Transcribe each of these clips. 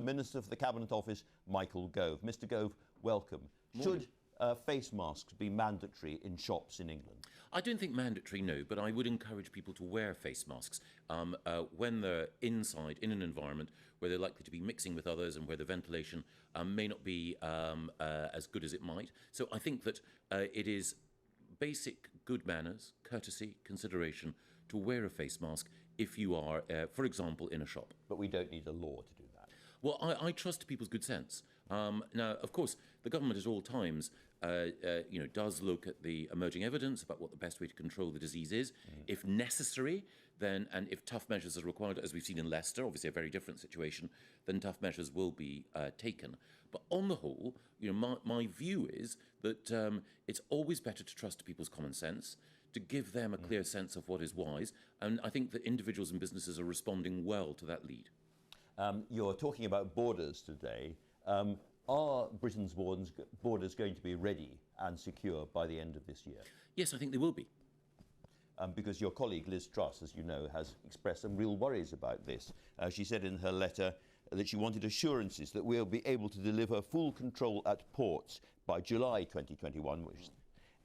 Minister for the Cabinet Office, Michael Gove. Mr Gove, welcome. Morning. Should face masks be mandatory in shops in England? I don't think mandatory, no, but I would encourage people to wear face masks when they're inside, in an environment where they're likely to be mixing with others and where the ventilation may not be as good as it might. So I think that it is basic good manners, courtesy, consideration to wear a face mask if you are, for example, in a shop. But we don't need a law to do that. Well, I trust people's good sense. Now, of course, the government at all times, does look at the emerging evidence about what the best way to control the disease is. If necessary, then, and if tough measures are required, as we've seen in Leicester, obviously a very different situation, then tough measures will be taken. But on the whole, my view is that it's always better to trust people's common sense, to give them a clear sense of what is wise, and I think that individuals and businesses are responding well to that lead. You're talking about borders today. Are Britain's borders going to be ready and secure by the end of this year? Yes, I think they will be. Because your colleague Liz Truss, as you know, has expressed some real worries about this. She said in her letter that she wanted assurances that we'll be able to deliver full control at ports by July 2021,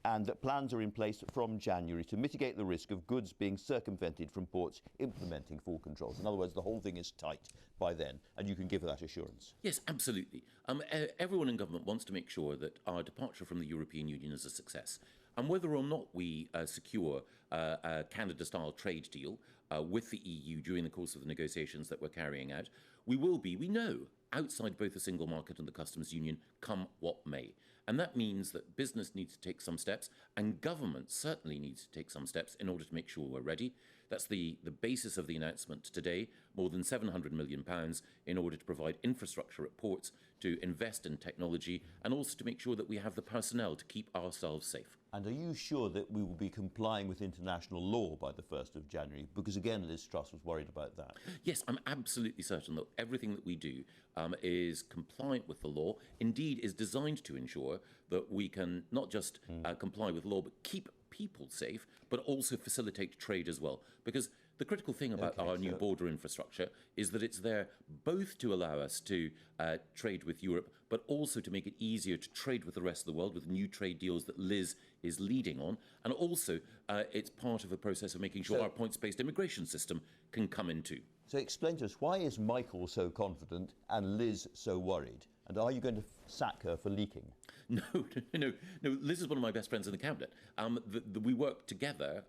and that plans are in place from January to mitigate the risk of goods being circumvented from ports implementing full controls. In other words, the whole thing is tight by then, and you can give that assurance. Yes, absolutely. Everyone in government wants to make sure that our departure from the European Union is a success. And whether or not we secure a Canada-style trade deal with the EU during the course of the negotiations that we're carrying out, we know, outside both the single market and the customs union, come what may. And that means that business needs to take some steps, and government certainly needs to take some steps in order to make sure we're ready. That's the basis of the announcement today, more than £700 million in order to provide infrastructure at ports, to invest in technology, and also to make sure that we have the personnel to keep ourselves safe. And are you sure that we will be complying with international law by the 1st of January? Because again, Liz Truss was worried about that. Yes, I'm absolutely certain that everything that we do is compliant with the law, indeed is designed to ensure that we can not just comply with law, but keep people safe, but also facilitate trade as well. Because the critical thing about our new border infrastructure is that it's there both to allow us to trade with Europe, but also to make it easier to trade with the rest of the world with new trade deals that Liz is leading on. And also, it's part of the process of making sure our points-based immigration system can come into. So explain to us, why is Michael so confident and Liz so worried? And are you going to sack her for leaking? No. Liz is one of my best friends in the cabinet. We work together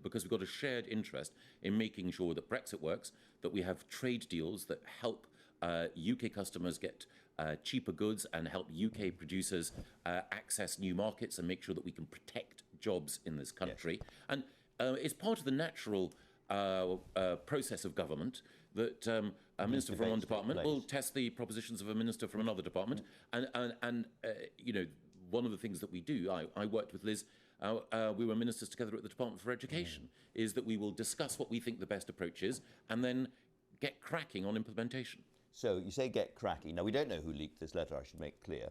because we've got a shared interest in making sure that Brexit works, that we have trade deals that help UK customers get cheaper goods and help UK producers access new markets and make sure that we can protect jobs in this country. Yes. And it's part of the natural process of government that a minister from one department will test the propositions of a minister from another department. And one of the things that we do, I worked with Liz, we were ministers together at the Department for Education, is that we will discuss what we think the best approach is and then get cracking on implementation. So you say get cracking. Now, we don't know who leaked this letter, I should make clear.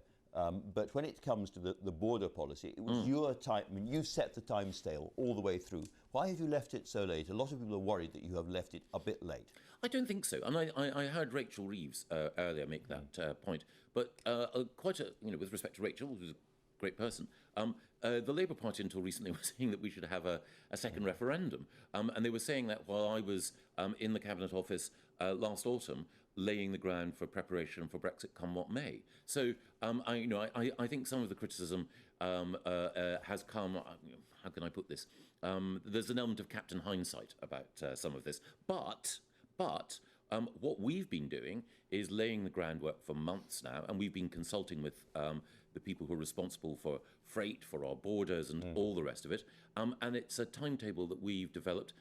But when it comes to the border policy, it was your time. I mean, you set the time scale all the way through. Why have you left it so late? A lot of people are worried that you have left it a bit late. I don't think so. And I heard Rachel Reeves earlier make that point. But with respect to Rachel, who's a great person, the Labour Party until recently was saying that we should have a second referendum. And they were saying that while I was in the Cabinet Office last autumn, laying the ground for preparation for Brexit come what may. So I think some of the criticism has come, how can I put this? There's an element of Captain Hindsight about some of this. But what we've been doing is laying the groundwork for months now, and we've been consulting with the people who are responsible for freight, for our borders and all the rest of it. And it's a timetable that we've developed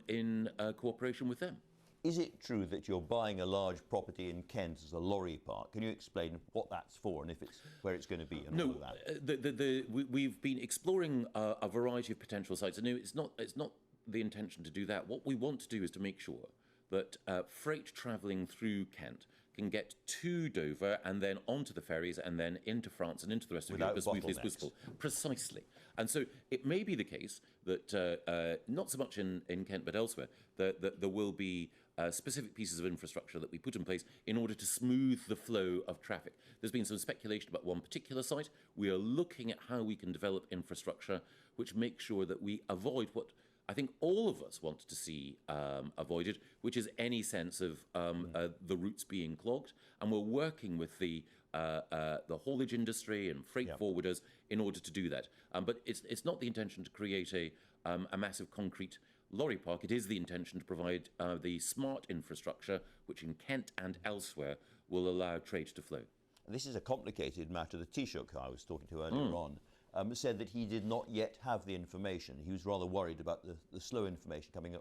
in cooperation with them. Is it true that you're buying a large property in Kent as a lorry park? Can you explain what that's for and if it's where it's going to be and all of that? We've been exploring a variety of potential sites. And no, it's not the intention to do that. What we want to do is to make sure that freight travelling through Kent can get to Dover and then onto the ferries and then into France and into the rest of Europe as smoothly as possible. Precisely. And so it may be the case that, not so much in Kent but elsewhere, that there will be specific pieces of infrastructure that we put in place in order to smooth the flow of traffic. There's been some speculation about one particular site. We are looking at how we can develop infrastructure which makes sure that we avoid what I think all of us want to see avoided, which is any sense of the routes being clogged. And we're working with the haulage industry and freight forwarders in order to do that. But it's not the intention to create a massive concrete lorry park. It is the intention to provide the smart infrastructure, which in Kent and elsewhere will allow trade to flow. This is a complicated matter. The Taoiseach I was talking to earlier on said that he did not yet have the information. He was rather worried about the slow information coming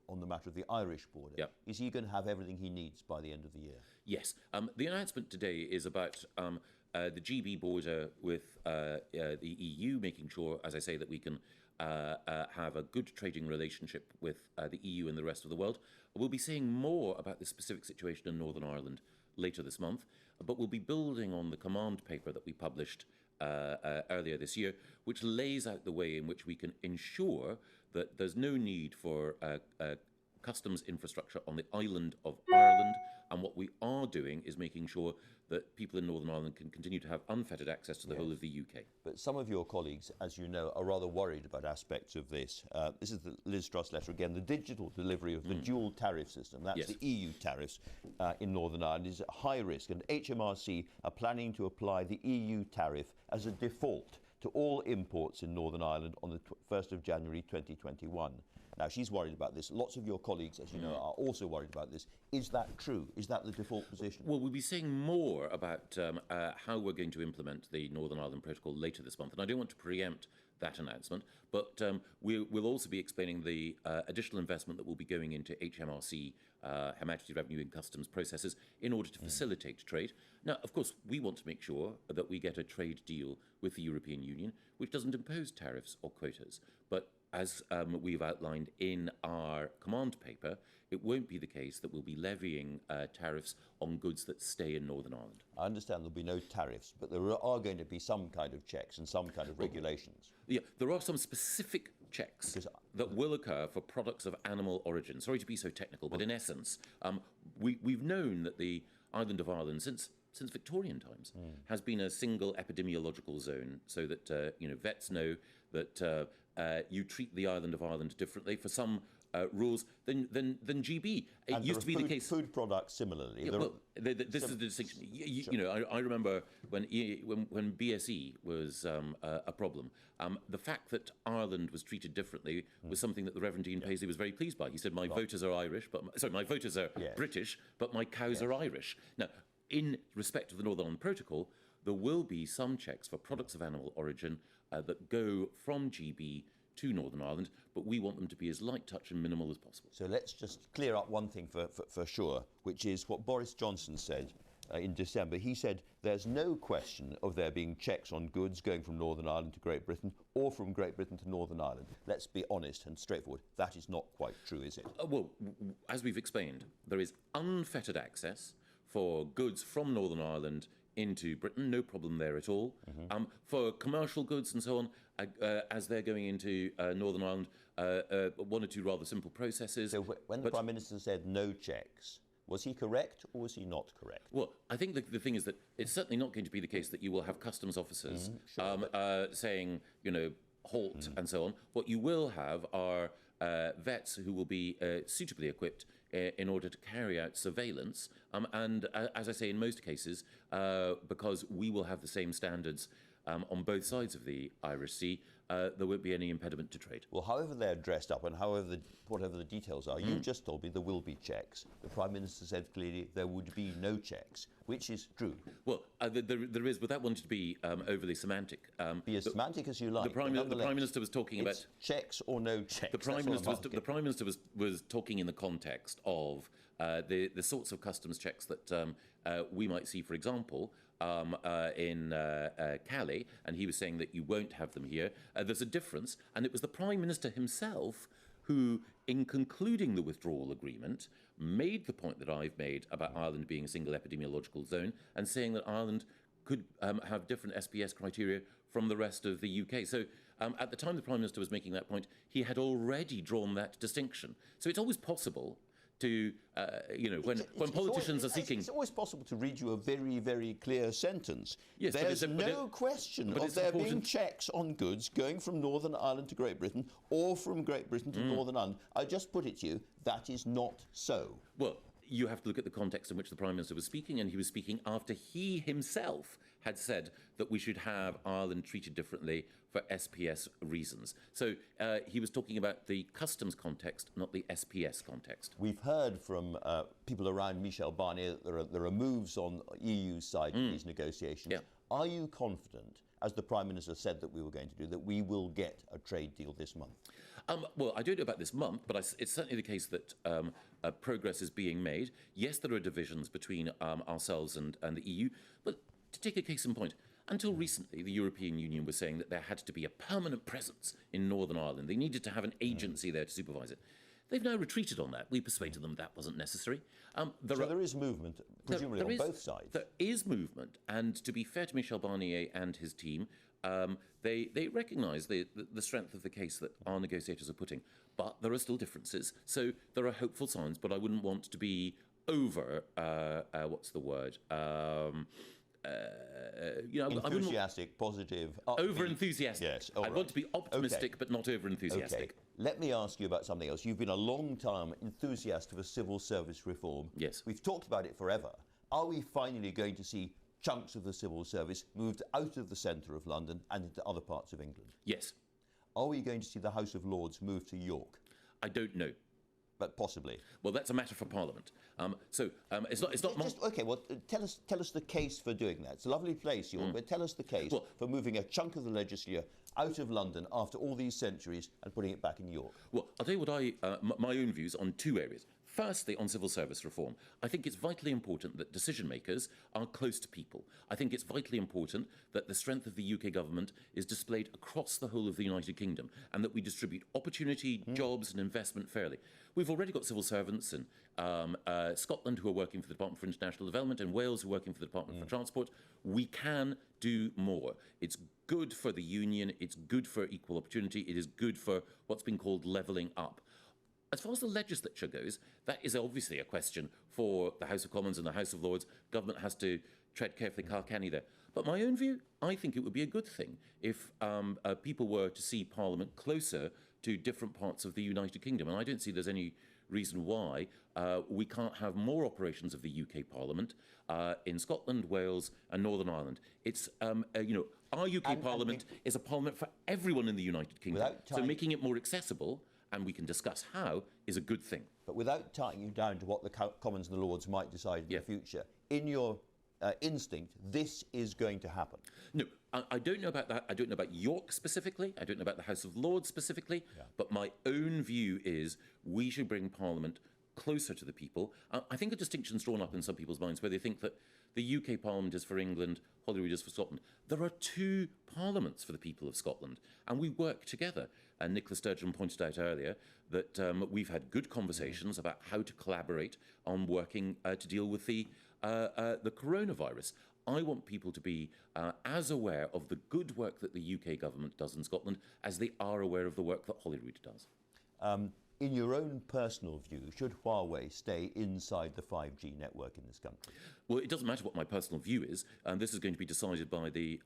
on the matter of the Irish border. Yep. Is he going to have everything he needs by the end of the year? Yes. The announcement today is about the GB border with the EU, making sure, as I say, that we can have a good trading relationship with the EU and the rest of the world. We'll be seeing more about the specific situation in Northern Ireland later this month, but we'll be building on the command paper that we published earlier this year, which lays out the way in which we can ensure that there's no need for customs infrastructure on the island of Ireland. And what we are doing is making sure that people in Northern Ireland can continue to have unfettered access to the whole of the UK. But some of your colleagues, as you know, are rather worried about aspects of this. This is the Liz Truss letter again. The digital delivery of the dual tariff system, that's the EU tariffs in Northern Ireland, is at high risk. And HMRC are planning to apply the EU tariff as a default to all imports in Northern Ireland on the 1st of January 2021. Now, she's worried about this. Lots of your colleagues, as you know, are also worried about this. Is that true? Is that the default position? Well, we'll be saying more about how we're going to implement the Northern Ireland Protocol later this month, and I don't want to preempt that announcement, but we'll also be explaining the additional investment that will be going into HMRC, Her Majesty's Revenue and Customs processes, in order to facilitate trade. Now, of course, we want to make sure that we get a trade deal with the European Union, which doesn't impose tariffs or quotas, but as we've outlined in our command paper, it won't be the case that we'll be levying tariffs on goods that stay in Northern Ireland. I understand there'll be no tariffs, but there are going to be some kind of checks and some kind of regulations. Yeah, there are some specific checks that will occur for products of animal origin. Sorry to be so technical, but in essence, we've known that the island of Ireland, since Victorian times, has been a single epidemiological zone, so that vets know that you treat the island of Ireland differently for some rules than GB. It and used to be the case. Food products similarly. Yeah, well, this is the distinction. I remember when BSE was a problem. The fact that Ireland was treated differently was something that the Reverend Dean Paisley was very pleased by. He said, "My voters are Irish, my voters are British, but my cows are Irish." Now, in respect of the Northern Ireland Protocol, there will be some checks for products of animal origin that go from GB to Northern Ireland, but we want them to be as light touch and minimal as possible. So let's just clear up one thing for sure, which is what Boris Johnson said in December. He said there's no question of there being checks on goods going from Northern Ireland to Great Britain or from Great Britain to Northern Ireland. Let's be honest and straightforward. That is not quite true, is it? Well, as we've explained, there is unfettered access for goods from Northern Ireland into Britain, no problem there at all. For commercial goods and so on, as they're going into Northern Ireland, one or two rather simple processes. So when the Prime Minister said no checks, was he correct or was he not correct? Well, I think the thing is that it's certainly not going to be the case that you will have customs officers saying, halt and so on. What you will have are vets who will be suitably equipped in order to carry out surveillance. And as I say, in most cases, because we will have the same standards on both sides of the Irish Sea, there won't be any impediment to trade. Well, however they're dressed up and whatever the details are, you just told me there will be checks. The Prime Minister said clearly there would be no checks, which is true. Well, there is, without wanting to be overly semantic. Be as semantic as you like. The Prime Minister was talking about checks or no checks. The Prime Minister was talking in the context of the sorts of customs checks that we might see, for example, in Calais, and he was saying that you won't have them here. There's a difference, and it was the Prime Minister himself who, in concluding the withdrawal agreement, made the point that I've made about Ireland being a single epidemiological zone and saying that Ireland could have different SPS criteria from the rest of the UK. So at the time the Prime Minister was making that point, he had already drawn that distinction. So it's always possible to, when politicians are seeking... It's always possible to read you a very, very clear sentence. Yes, There's no question of there being checks on goods going from Northern Ireland to Great Britain or from Great Britain to Northern Ireland. I just put it to you, that is not so. Well, you have to look at the context in which the Prime Minister was speaking, and he was speaking after he himself had said that we should have Ireland treated differently for SPS reasons. So he was talking about the customs context, not the SPS context. We've heard from people around Michel Barnier that there are moves on EU's side in these negotiations. Yeah. Are you confident, as the Prime Minister said that we were going to do, that we will get a trade deal this month? Well, I don't know about this month, but it's certainly the case that progress is being made. Yes, there are divisions between ourselves and the EU, but to take a case in point, until recently, the European Union was saying that there had to be a permanent presence in Northern Ireland. They needed to have an agency there to supervise it. They've now retreated on that. We persuaded them that wasn't necessary. So there is movement, presumably on both sides. There is movement, and to be fair to Michel Barnier and his team, they recognise the strength of the case that our negotiators are putting. But there are still differences. So there are hopeful signs, but I wouldn't want to be over, what's the word? Enthusiastic, positive, upbeat. Over-enthusiastic. Yes. I want to be optimistic, but not over-enthusiastic. Okay. Let me ask you about something else. You've been a long-time enthusiast for civil service reform. Yes. We've talked about it forever. Are we finally going to see chunks of the civil service moved out of the centre of London and into other parts of England? Yes. Are we going to see the House of Lords move to York? I don't know. But possibly. Well, that's a matter for Parliament. It's not. Okay. Well, tell us the case for doing that. It's a lovely place, York, but tell us the case for moving a chunk of the legislature out of London after all these centuries and putting it back in York. Well, I'll tell you what my own views on two areas. Firstly, on civil service reform, I think it's vitally important that decision makers are close to people. I think it's vitally important that the strength of the UK government is displayed across the whole of the United Kingdom and that we distribute opportunity, jobs and investment fairly. We've already got civil servants in Scotland who are working for the Department for International Development and Wales who are working for the Department for Transport. We can do more. It's good for the union. It's good for equal opportunity. It is good for what's been called levelling up. As far as the legislature goes, that is obviously a question for the House of Commons and the House of Lords. Government has to tread carefully, Carcanny there. But my own view, I think it would be a good thing if people were to see Parliament closer to different parts of the United Kingdom. And I don't see there's any reason why we can't have more operations of the UK Parliament in Scotland, Wales and Northern Ireland. It's, our UK Parliament is a parliament for everyone in the United Kingdom. So making it more accessible, and we can discuss how, is a good thing. But without tying you down to what the Commons and the Lords might decide in the future, in your instinct, this is going to happen. No, I don't know about that. I don't know about York specifically. I don't know about the House of Lords specifically. Yeah. But my own view is we should bring Parliament closer to the people. I think a distinction's drawn up in some people's minds where they think that the UK Parliament is for England, Holyrood is for Scotland. There are two parliaments for the people of Scotland, and we work together. And Nicola Sturgeon pointed out earlier that we've had good conversations about how to collaborate on working to deal with the coronavirus. I want people to be as aware of the good work that the UK government does in Scotland as they are aware of the work that Holyrood does. In your own personal view, should Huawei stay inside the 5G network in this country? Well, it doesn't matter what my personal view is. This is going to be decided by the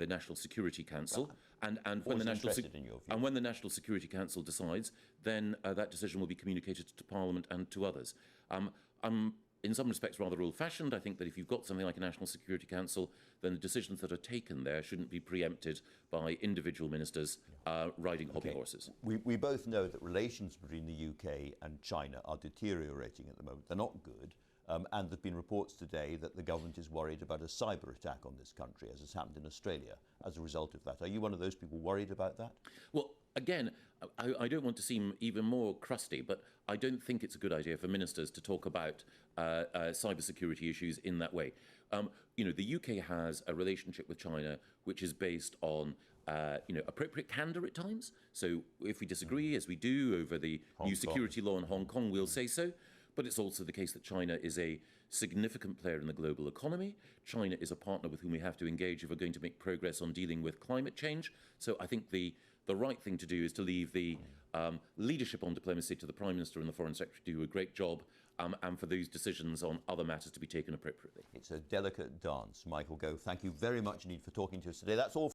National Security Council. And when the National Security Council decides, then that decision will be communicated to Parliament and to others. I'm in some respects rather old-fashioned. I think that if you've got something like a National Security Council, then the decisions that are taken there shouldn't be preempted by individual ministers riding hobby horses. We both know that relations between the UK and China are deteriorating at the moment. They're not good. And there have been reports today that the government is worried about a cyber attack on this country, as has happened in Australia, as a result of that. Are you one of those people worried about that? Well, again, I don't want to seem even more crusty, but I don't think it's a good idea for ministers to talk about cybersecurity issues in that way. The UK has a relationship with China which is based on appropriate candour at times. So if we disagree, as we do over the new security law in Hong Kong, we'll say so. But it's also the case that China is a significant player in the global economy. China is a partner with whom we have to engage if we're going to make progress on dealing with climate change. So I think the right thing to do is to leave the leadership on diplomacy to the Prime Minister and the Foreign Secretary to do a great job. and for those decisions on other matters to be taken appropriately. It's a delicate dance. Michael Gove, thank you very much indeed for talking to us today. That's all.